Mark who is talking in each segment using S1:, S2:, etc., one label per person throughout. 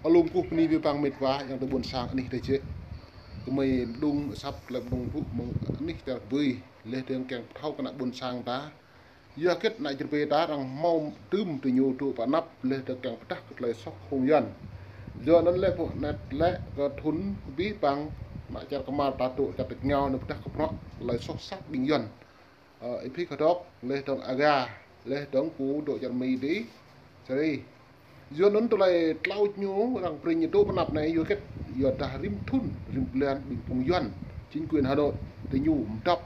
S1: alum ku ni bi bang mitwa yang terbun sang ni te che kemai dung sap lem dung ru mong ni ta vui le teng keng thau kana bun sang ta ya ket na jpe ta rang mau tum tu nyu tu pa nap le teng keng tak le sok hung yan do nan le po net le ka thun bi bang ma cha kamal ta tu ta tek ngao ne tak pro le sok sak bing yan e pi ka dok le teng aga le teng ku do jan mi đi sari do non to le tlau nyu rang pring tu pa nap này yo ket yo ta rim thun rim plan bình phùng yuan chính quyền Hà Nội thì nhu tập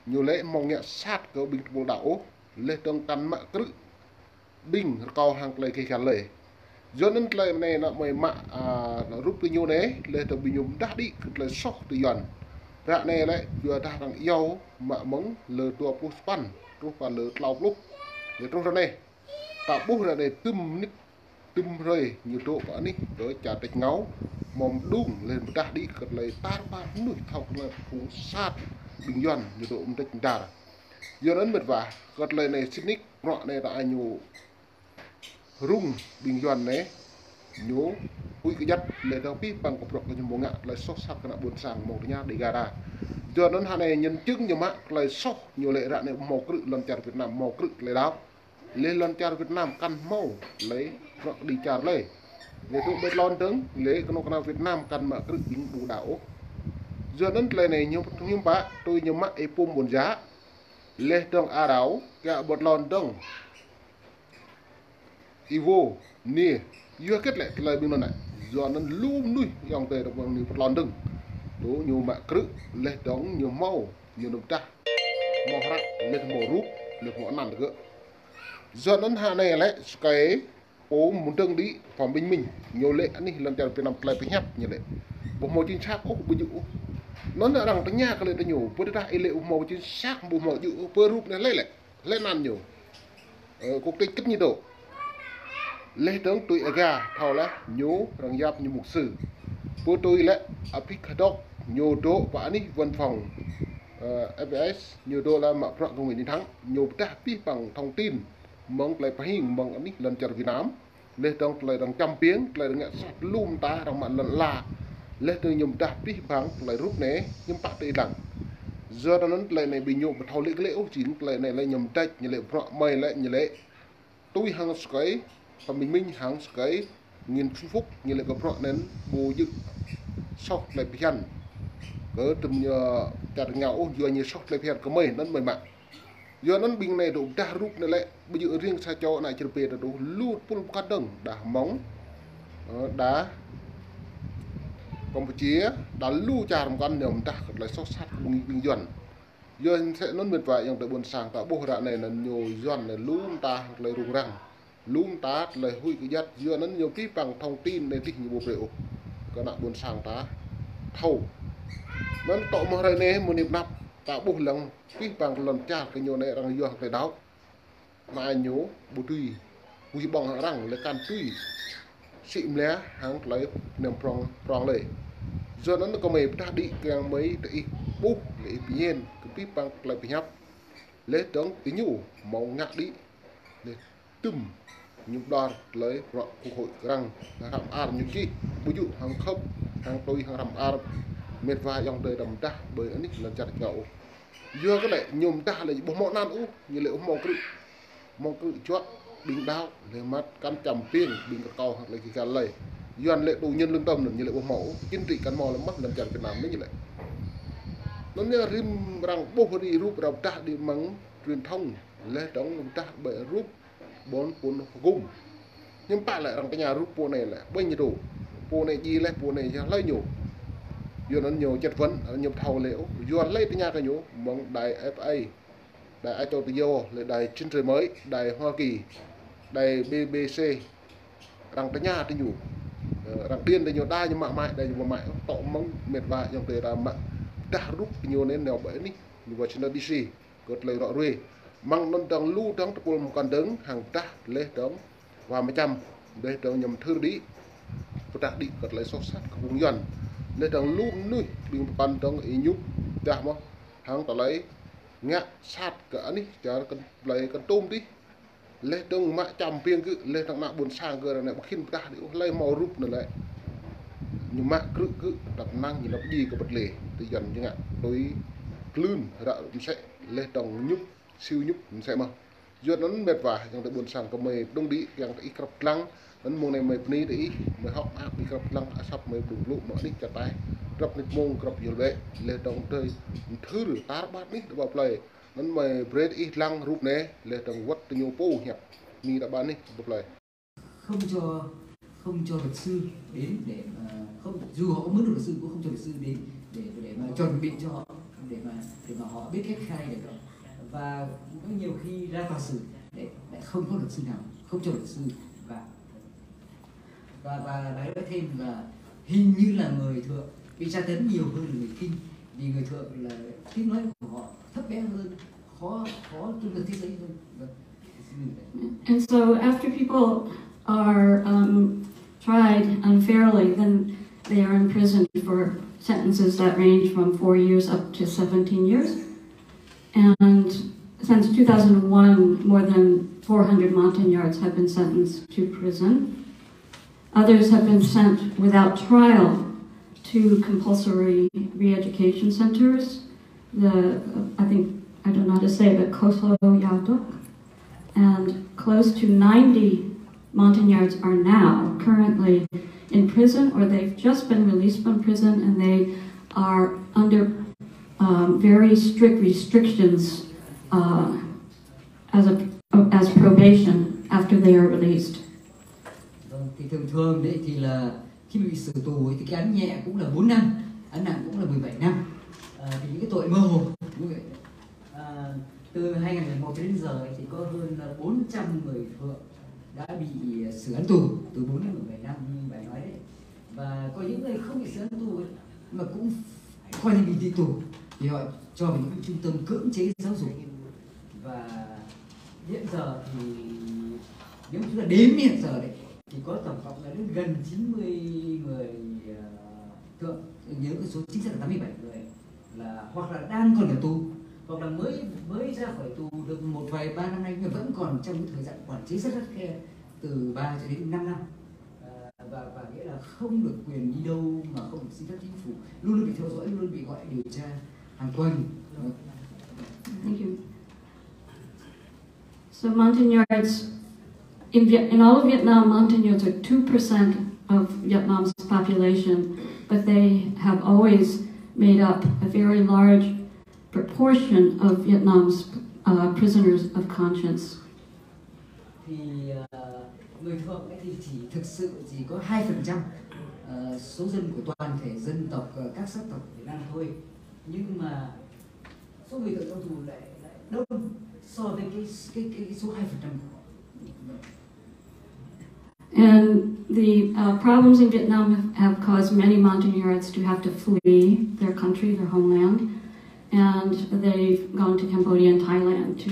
S1: nhiều lễ mong nhẹ sát cơ bình phùng đảo lễ tương căn mạ cự bình cao hàng lệ khi khán lệ do nên lệ này là mày mạ nó rút bình nhu đấy lễ tương bình nhu đã đi lệ sốc từ yuan ra này lại vừa ta đang yêu mạ mống lờ tua puspan rút và lờ lau lúc để trong ra này tạo bút ra để tùm nít tùm rơi nhiều độ quả ní tới trả tịch ngáo mong đúng lên đã đi cật lấy ta ba nuôi thọc là cũng sát bình yuan nhiều độ một tịch đà giờ đến mệt vả cật lấy này xích nick rọ này là nhiều rung bình yuan này nhố ui cái dắt lấy đâu biết bằng cục rọ cái mông ngạ lấy sốt sắc cái buồn sàng màu nha DEGa ra giờ đến hà này nhân chứng nhiều mắc lấy sốt nhiều lệ ra này màu cự lần chặt Việt Nam màu cự lấy đáo lên lần chặt Việt Nam căn màu lấy rọ đi chặt lấy để tụ bên lon tướng lấy cái nó Việt Nam cần mà cứ tính đủ đảo giờ đến lời này nhưng bác tôi nhớ mắc epom buồn giá lên trong a đảo cả bột lon tướng ivo nia vừa kết lại lời bên này giờ nó luôn nuôi dòng tề được bằng bột lon tướng đó nhiều mạ cứ lên đóng nhiều màu nhiều đồng ta màu hạt lên màu rúp lên màu nằm được giờ đến hà này lại cái ố muốn đương đi phòng bình minh nhiều lệ anh lần đầu Việt Nam lại phải nhấp như lệ bộ màu chính xác có bây giờ nó là rằng cái nhà cái lệ nó nhiều với đại lệ màu chính xác bộ màu dự vừa rút này lấy lại lên ăn nhiều cuộc tình kích như độ lệ tướng tụi DEGa thầu là nhố rằng giáp như một sử bố tôi lại apicadok nhiều độ và anh văn phòng FPS nhiều đô la mạo rộng của người chiến thắng nhiều ta biết bằng thông tin mong lại phải hình bằng anh lần chặt Việt Nam lên trong lại đang trăm tiếng lại đang ngã sát lùm ta đang mặn lần là lên từ nhầm ta biết bằng lại rút né nhưng bạn tệ đẳng giờ nó lại này bị nhộn thâu lễ cái lễ chín lại này lại nhầm trách như lễ họ mày lại như lễ tôi hàng cái và mình hàng cái nghìn phúc như lễ có họ nên bù dự sóc lại bị hằn cỡ từng chặt ngạo vừa như sóc lại bị hằn có mày nó mày mạng giờ nó bình này đủ đa rút này lại bây giờ riêng xa cho này chưa về là đủ luôn phun cắt đằng đá móng đá Campuchia đã lưu trà một con nhầm ta lại sót sát bình dần giờ sẽ nó mệt vậy, dòng tại buồn sàng tại bộ này là nhiều dần là lún ta lại rung răng lún ta lại hui cái giật giờ nó nhiều cái bằng thông tin để thích nhiều bộ rượu cái nạn buồn sàng ta thâu nó tọ mà này nè một niệm nắp tạo bộ lần cái bằng lần cha cái nhiều này đang giờ phải đáo mà nhớ bộ tùy bùi bằng răng lấy can tùy xịm lé hàng lấy niệm prong lấy giờ nó có mấy ta đi càng mấy tại bút lấy bị nhiên cái bằng lại bị nhấp lấy trống tí nhủ màu ngạc đi để tùm những đòn lấy rọ cuộc hội răng làm ar những chi ví dụ hàng không hàng tôi hàng làm ar mệt vai dòng đời đầm ta bởi anh là chặt gạo giờ cái này nhôm ta là bộ món ăn u như liệu mong cự chót bình đao lấy mắt cắn chầm tiền bình cầu hoặc là cái cả lầy doan lệ đồ nhân lương tâm như lệ bộ mẫu chính trị cán mò là mất lần chặt Việt Nam như vậy nó như rim rằng bố đi rút đầu ta đi mắng truyền thông lệ đóng người ta bởi rút bốn gum nhưng bạn lại rằng cái nhà rút po này là bao nhiêu đồ po này gì lại po này lấy nhiều giờ nó nhiều chất vấn nhiều thầu liệu giờ lấy cái nhà cái nhũ mong đài FA đài Ai Châu Tự Do là đài Trên Trời Mới đài Hoa Kỳ đài BBC rằng cái nhà cái nhũ rằng điên thì nhiều đai nhưng mà mại đây nhưng mà mại tọ mong mệt vài dòng tiền là mại đã rút nhiều nên nào bởi ní như Washington DC cột lời rõ ruồi mang non đang lưu trắng tập một con đứng hàng ta lê trống và 100 đây trống nhầm thư đi và đi cột lấy sốt sát vùng dần lê trống lưu nuôi bình con trống ý nhúc chả mà hàng ta lấy ngã sát cả ní cho lấy con tôm đi lê đông mạ chăm piên cứ lê thằng nạ buồn sang cơ này mà khiên ta đi lấy màu rúp nữa lại nhưng mà cứ đập năng nhìn nó gì có bật lề từ dần chứ ạ đối klin đã sẽ lê đồng nhúc siêu nhúc sẽ mà duyệt nó mệt vả trong cái buồn sang có mày đông đi yang cái cặp lăng nó mông này mày ní để mày học áp đi cặp lăng sắp mày đủ lụ nó đi chặt tay cặp nít mông cặp nhiều lệ lê đồng chơi thứ được tá bát ní bảo play nó mày bread ít lăng rúp nè lê đồng quất từ nhiều po hẹp mi đã bán ní bảo play
S2: không cho luật sư đến để mà không, dù họ muốn được luật sư cũng không cho luật sư đến để mà chuẩn bị cho họ để mà họ biết cách khai để và có nhiều khi ra tòa xử để không có luật sư nào, không cho luật sư và nói thêm là hình như là người thượng bị tra tấn nhiều hơn người kinh, vì người thượng là tiếng nói của họ thấp bé hơn, khó trong được thế giới hơn.
S3: And so after people are tried unfairly, then they are imprisoned for sentences that range from 4 years up to 17 years. And since 2001, more than 400 Montagnards have been sentenced to prison. Others have been sent without trial to compulsory re-education centers. I don't know how to say it, but Koso Yadok. And close to 90 Montagnards are now currently in prison, or they've just been released from prison, and they are under very strict restrictions as probation after they are released.
S2: Thì thường đấy thì là khi bị xử tù ấy, thì cái án nhẹ cũng là 4 năm, án nặng cũng là 17 năm. Vì những cái tội mơ hồ như vậy. Từ 2001 đến giờ ấy, thì có hơn 400 người thượng đã bị xử án tù từ 4 đến 17 năm như bài nói đấy. Và có những người không bị xử án tù ấy, mà cũng coi như bị đi tù thì họ cho vào những trung tâm cưỡng chế giáo dục. Và hiện giờ thì nếu chúng ta đếm hiện giờ đấy thì có tổng cộng là đến gần 90 người thượng, nhớ cái số chính xác là 87 người là hoặc là đang còn ở tù hoặc là mới ra khỏi tù được một vài 3 năm nay nhưng vẫn còn trong cái thời gian quản chế rất khắt khe từ 3 cho đến 5 năm. Và nghĩa là không được quyền đi đâu mà không được xin phép chính phủ, luôn luôn bị theo dõi, luôn bị gọi điều tra hàng tuần.
S3: Thank you. So Montagnards, in all of Vietnam, Montagnards are 2% of Vietnam's population, but they have always made up a very large proportion of Vietnam's prisoners of conscience.
S2: Thì người thượng thì thực sự chỉ có 2% số dân của toàn thể dân tộc các sắc tộc Việt Nam thôi, nhưng mà số người thượng trong tù lại đông so với cái số 2% của họ.
S3: And the problems in Vietnam have caused many Montagnards to have to flee their country, their homeland, and they've gone to Cambodia and Thailand to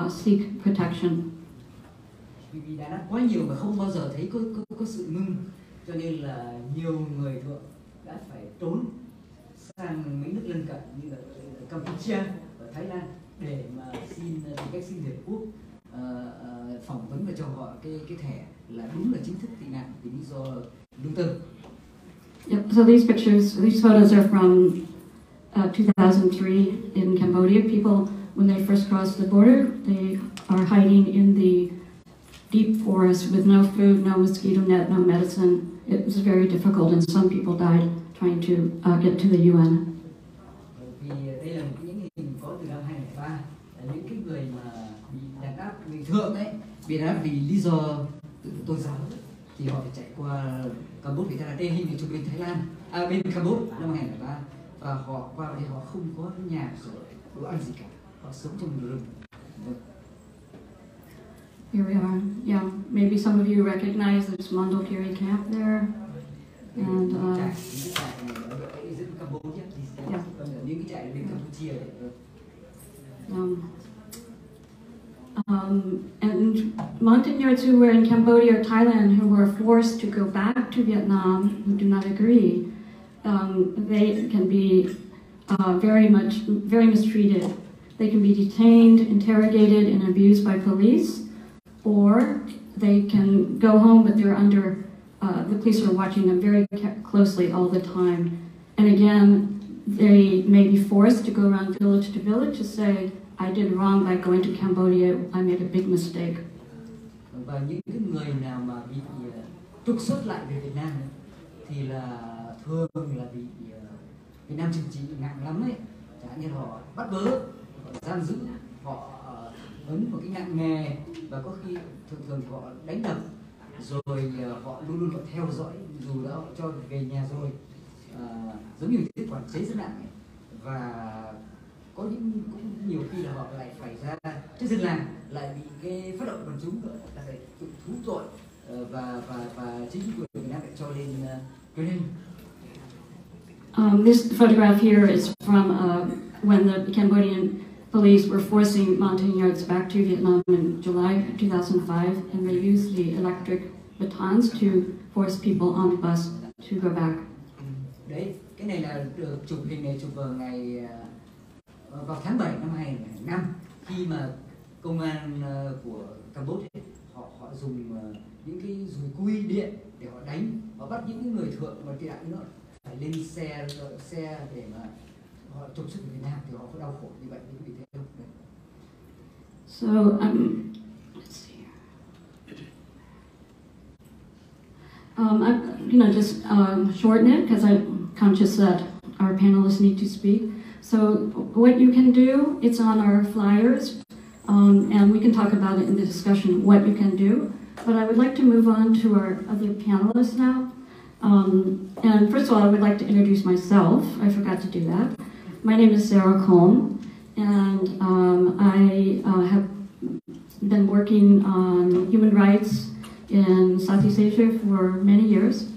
S3: seek protection.
S2: Vì đã quá nhiều và không bao giờ thấy có sự ngưng, cho nên là nhiều người thượng đã phải trốn sang mấy nước lân cận như là Campuchia và Thái Lan để mà tìm cách xin Hiệp Quốc phỏng vấn và cho họ cái thẻ là đúng là chính thức tị nạn vì lý do lương tâm.
S3: Yep. So these photos are from 2003 in Cambodia. People, when they first crossed the border, they are hiding in the deep forest with no food, no mosquito net, no medicine. It was very difficult, and some people died trying to get to the UN.
S2: Vì đây là những hình có từ năm 2003, là những cái người mà bị đàn áp, người thượng ấy, bị đàn áp vì lý do tôn giáo, thì họ phải chạy qua Campuchia, Thái Lan, đây hình chụp bên Thái Lan, bên Campuchia năm 2003, và họ qua đây họ không có nhà rồi đồ ăn gì cả, họ sống trong rừng.
S3: Here we are. Yeah, maybe some of you recognize there's Mondulkiri camp there. And and Montagnards who were in Cambodia or Thailand who were forced to go back to Vietnam, who do not agree, they can be very mistreated. They can be detained, interrogated, and abused by police. or they can go home, but they're under, the police are watching them very closely all the time. And again, they may be forced to go around village to village to say, I did wrong by going to Cambodia, I made a big mistake.
S2: Và những cái người nào mà bị trục xuất lại về Việt Nam ấy, thì là thường là bị Việt Nam trừng trị nặng lắm ấy. Chẳng hạn như họ bắt bớ, họ giam giữ, họ ấn một cái nặng nghề, và có khi thường họ đánh đập, rồi họ luôn luôn theo dõi dù đã họ cho về nhà rồi, giống như cái quản chế rất nặng ấy. Và có những cũng nhiều khi là họ lại phải ra trước dân làng, lại bị cái phát động quần chúng là phải thú tội, và chính quyền Việt Nam lại cho lên klin.
S3: This photograph here is from when the Cambodian police were forcing Montagnards back to Vietnam in July 2005, and they used the electric batons to force people on the bus to go back.
S2: Đấy, cái này là được chụp hình này, chụp vào ngày vào tháng 7 năm 2005, khi mà công an của Campuchia họ dùng những cái dùi cui điện để họ đánh, họ bắt những người thượng mà tị nạn nó phải lên xe để mà họ trục xuất Việt Nam, thì họ có đau khổ như vậy như vì thế không?
S3: So let's see here. I'm just shorten it because I'm conscious that our panelists need to speak. So what you can do, it's on our flyers, and we can talk about it in the discussion, what you can do. But I would like to move on to our other panelists now. And first of all, I would like to introduce myself. I forgot to do that. My name is Sarah Colm, and I have been working on human rights in Southeast Asia for many years,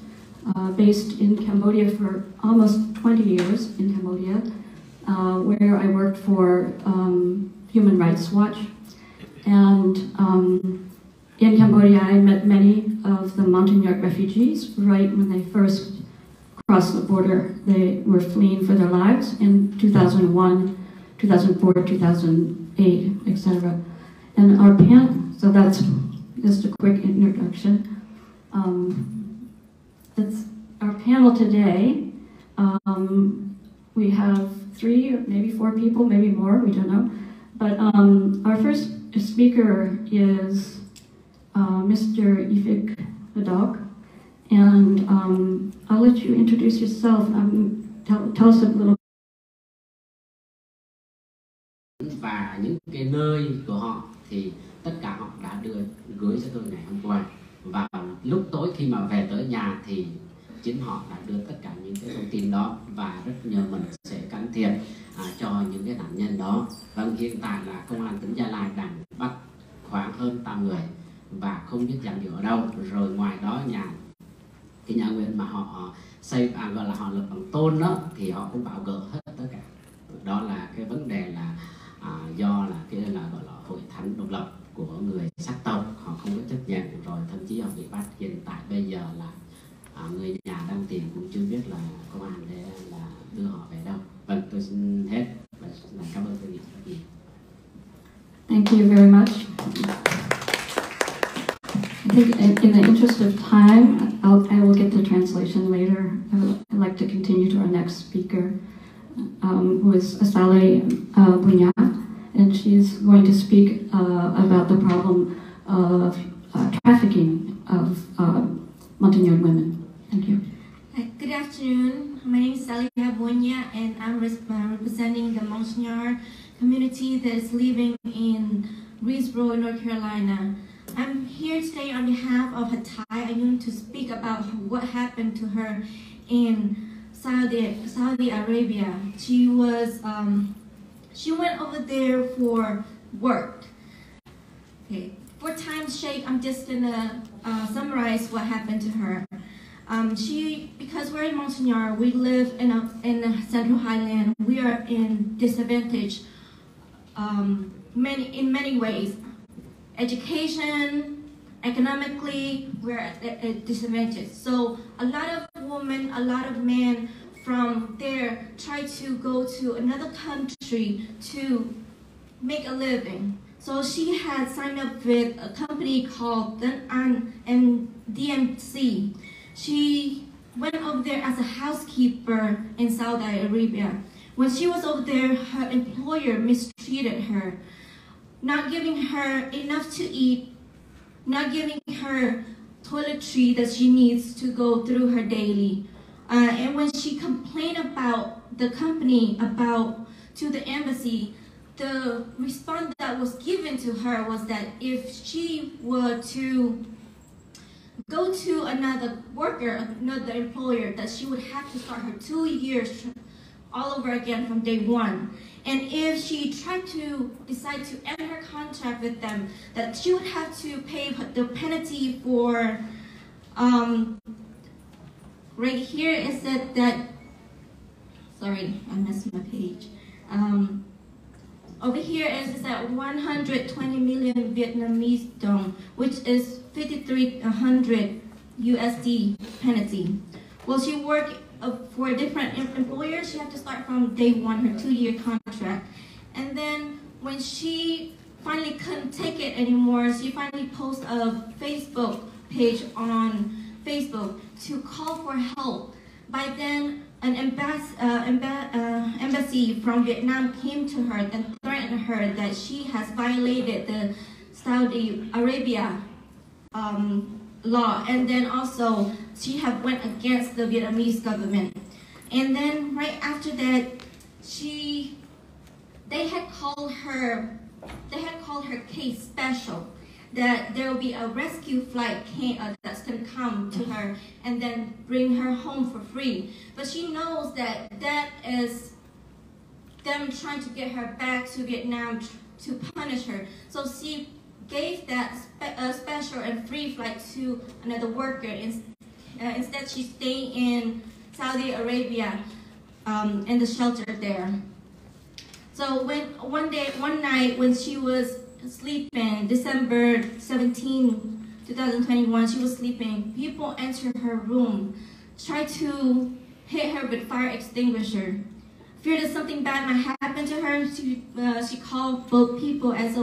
S3: based in Cambodia for almost 20 years in Cambodia, where I worked for Human Rights Watch. And in Cambodia, I met many of the Montagnard refugees right when they first crossed the border. They were fleeing for their lives in 2001, 2004, 2008, etc. And our so that's just a quick introduction. That's our panel today. We have 3 or maybe 4 people, maybe more, we don't know. But our first speaker is Mr. Ifik Hadok, and I'll let you introduce yourself. Tell us a little.
S4: Và những cái nơi của họ thì tất cả họ đã gửi cho tôi ngày hôm qua. Và lúc tối khi mà về tới nhà thì chính họ đã đưa tất cả những cái thông tin đó và rất nhờ mình sẽ can thiệp cho những cái nạn nhân đó. Vâng, hiện tại là công an tỉnh Gia Lai đang bắt khoảng hơn 8 người và không biết giam giữ ở đâu. Rồi ngoài đó cái nhà nguyện mà họ xây gọi là họ lập bằng tôn đó thì họ cũng bạo gỡ hết tất cả. Đó là cái vấn đề là do là cái là gọi là hội thánh độc lập của người sắc tộc, họ không có chấp nhận, rồi thậm chí họ bị bắt. Hiện tại bây giờ là người nhà đang tìm cũng chưa biết là công an để là đưa họ về đâu. Vâng, tôi xin hết và cảm ơn quý vị rất nhiều.
S3: Thank you very much. I think in the interest of time, I will get the translation later. I'd like to continue to our next speaker, who is Asale Bunya, and she's going to speak about the problem of trafficking of Montagnard women. Thank you.
S5: Good afternoon. My name is Sally Bunya, and I'm representing the Montagnard community that is living in Greensboro, North Carolina. I'm here today on behalf of Hatai Ayun to speak about what happened to her in Saudi Arabia. She went over there for work. Okay. For time's sake, I'm just gonna summarize what happened to her. Because we're in Montagnard, we live in a Central Highland. We are in disadvantage in many ways. Education, economically, we're at a disadvantage. So a lot of women, a lot of men from there try to go to another country to make a living. So she had signed up with a company called An and DMC. She went over there as a housekeeper in Saudi Arabia. When she was over there, her employer mistreated her, not giving her enough to eat, not giving her toiletry that she needs to go through her daily. And when she complained about the company, to the embassy, the response that was given to her was that if she were to go to another worker, another employer, that she would have to start her 2 years all over again from day one. And if she tried to decide to end her contract with them, that she would have to pay the penalty for, right here it said that, sorry, I messed my page. Over here it says that 120 million Vietnamese dong, which is 5,300 USD penalty. Well, she worked for a different employer. She had to start from day one, her 2-year contract. And then when she finally couldn't take it anymore, she finally posted a Facebook page on Facebook to call for help. By then, an embassy from Vietnam came to her and threatened her that she has violated the Saudi Arabia law, and then also she had went against the Vietnamese government. And then right after that, they had called her case special, that there will be a rescue flight that's going to come to her and then bring her home for free. But she knows that that is them trying to get her back to Vietnam to punish her. So she gave that special and free flight to another worker. Instead, she stayed in Saudi Arabia in the shelter there. So one night when she was sleeping, December 17, 2021, she was sleeping. People entered her room, tried to hit her with fire extinguisher. Feared that something bad might happen to her. She called both people as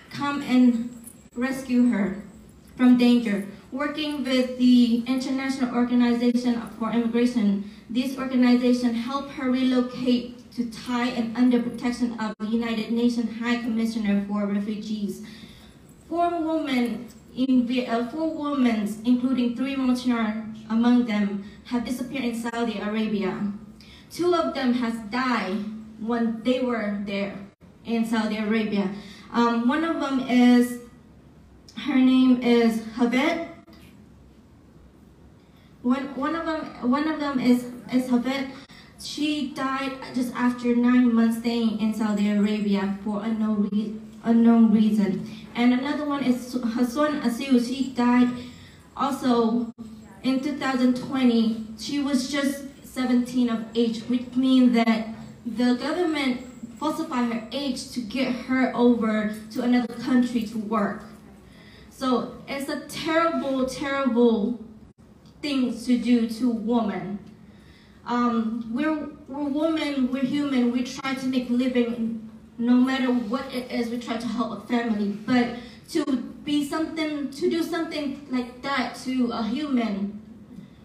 S5: come and rescue her from danger. Working with the International Organization for Immigration, this organization helped her relocate to Thai and under protection of the United Nations High Commissioner for Refugees. Four women, including 3 Montenegro among them, have disappeared in Saudi Arabia. 2 of them has died when they were there in Saudi Arabia. One of them is, her name is Havet. One of them is Havet. She died just after 9 months staying in Saudi Arabia for unknown reason. And another one is Hassan Asil. She died also in 2020. She was just 17 of age, which means that the government falsified her age to get her over to another country to work. So it's a terrible, terrible thing to do to women. We're women, we're human, we try to make a living no matter what it is, we try to help a family. But to do something like that to a human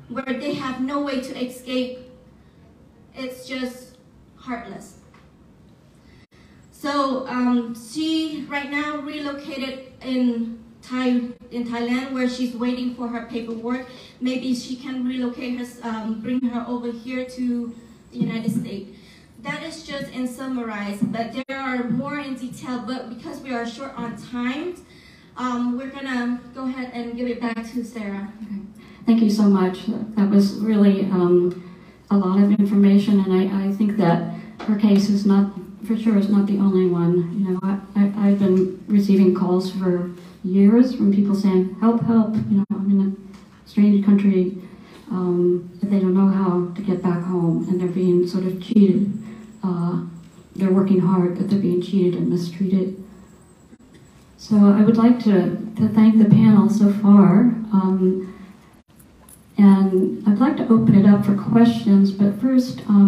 S5: where they have no way to escape, it's just heartless. So she right now relocated in Thailand, where she's waiting for her paperwork. Maybe she can relocate her, bring her over here to the United States. That is just in summarize, but there are more in detail, but because we are short on time, we're gonna go ahead and give it back to Sarah.
S3: Okay. Thank you so much. That was really a lot of information, and I think that her case is not, for sure, is not the only one. You know, I've been receiving calls for years from people saying, help, help, you know, I'm in a strange country, that they don't know how to get back home, and they're being sort of cheated. They're working hard, but they're being cheated and mistreated. So I would like to thank the panel so far, and I'd like to open it up for questions, but first I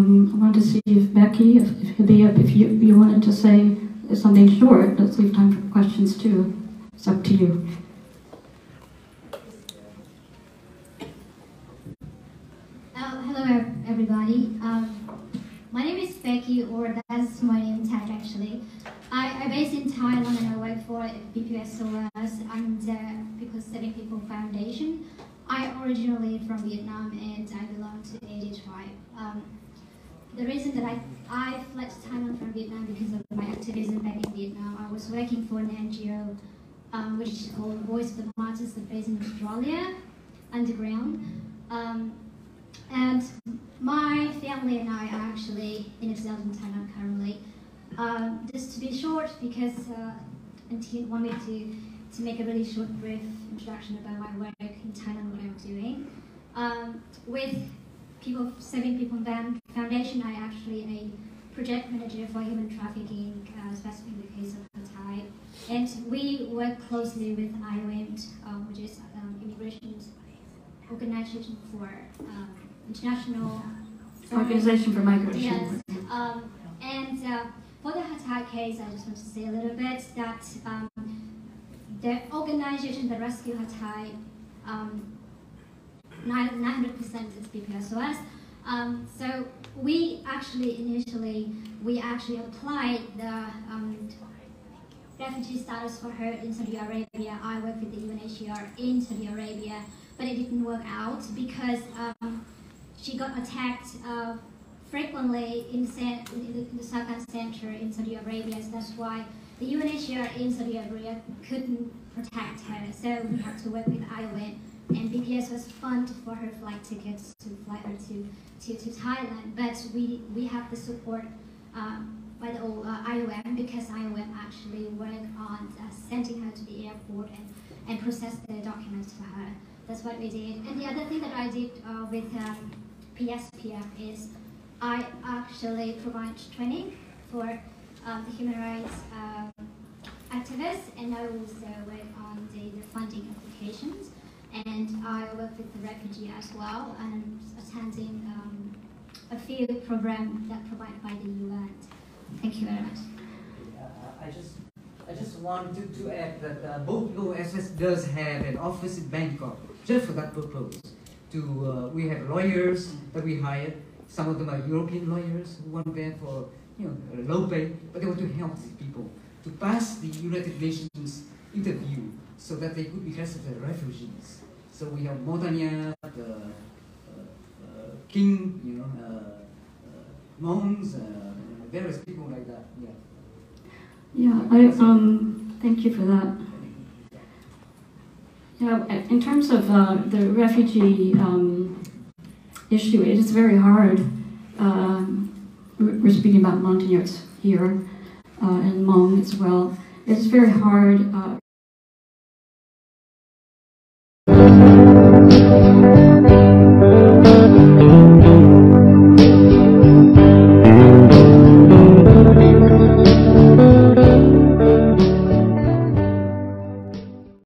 S3: want to see if Becky, if you wanted to say something short. Let's leave time for questions too. It's up to you.
S6: Hello, everybody. My name is Becky, or that's my name tag actually. I'm based in Thailand and I work for BPSOS and People Saving People Foundation. I originally from Vietnam and I belong to anih tribe. The reason that I fled to Thailand from Vietnam because of my activism back in Vietnam. I was working for an NGO which is called Voice of the Martyrs, based in Australia, underground. And my family and I are actually in exile in Thailand currently. Just to be short, because Auntie wanted me to make a really short, brief introduction about my work in Thailand, what I'm doing. With People Saving People Foundation, I actually a project manager for human trafficking, especially in the case of Thai. And we work closely with IOM, which is immigration organization for international
S3: Organization for Migration.
S6: Yes. And for the Thai case, I just want to say a little bit that the organization that rescued Thai, 900% is BPSOS. So we actually initially applied the refugee status for her in Saudi Arabia. I worked with the UNHCR in Saudi Arabia, but it didn't work out because she got attacked frequently in the Sakan Center in Saudi Arabia. So that's why the UNHCR in Saudi Arabia couldn't protect her. So we had to work with IOM, and BPS was fund for her flight tickets to fly her to Thailand. But we have the support by the IOM, because IOM actually worked on sending her to the airport and process the documents for her. That's what we did. And the other thing that I did with PSPF is I actually provide training for the human rights activists, and I also work on the funding applications. And I work with the refugee as well, and attending a few programs that provided by the UN. Thank you very much.
S2: I just want to add that both OSS does have an office in Bangkok just for that purpose. We have lawyers that we hired. Some of them are European lawyers who want there for a low pay, but they want to help these people to pass the United Nations interview so that they could be considered refugees. So we have Montagna, King, monks, various people like that.
S3: Yeah, thank you for that. Yeah, in terms of the refugee issue, it is very hard. We're speaking about Montagnards here, and Hmong as well. It's very hard